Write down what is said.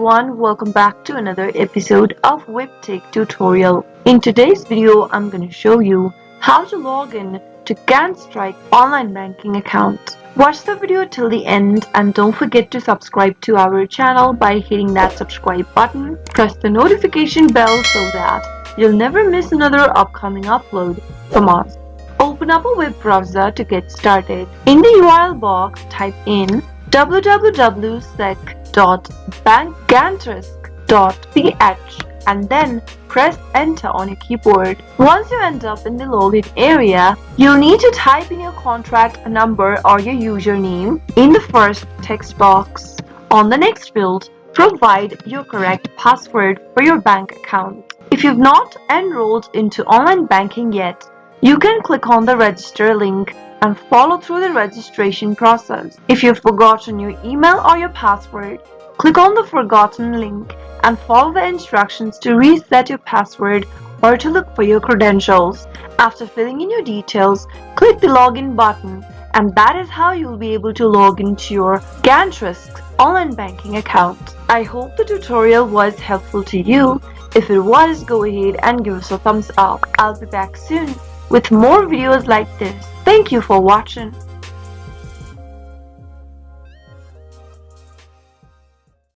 everyone, welcome back to another episode of Webtech Tutorial. In today's video, I'm going to show you how to log in to Gantrisch online banking account. Watch the video till the end and don't forget to subscribe to our channel by hitting that subscribe button. Press the notification bell so that you'll never miss another upcoming upload from us. Open up a web browser to get started. In the URL box, type in www.bankgantrisch.ch and then press enter on your keyboard. Once you end up in the login area, you'll need to type in your contract number or your username in the first text box. On the next field, provide your correct password for your bank account. If you've not enrolled into online banking yet, you can click on the register link and follow through the registration process. If you've forgotten your email or your password, click on the forgotten link and follow the instructions to reset your password or to look for your credentials. After filling in your details, click the login button, and that is how you'll be able to log into your Gantrisch online banking account. I hope the tutorial was helpful to you. If it was, go ahead and give us a thumbs up. I'll be back soon with more videos like this. Thank you for watching.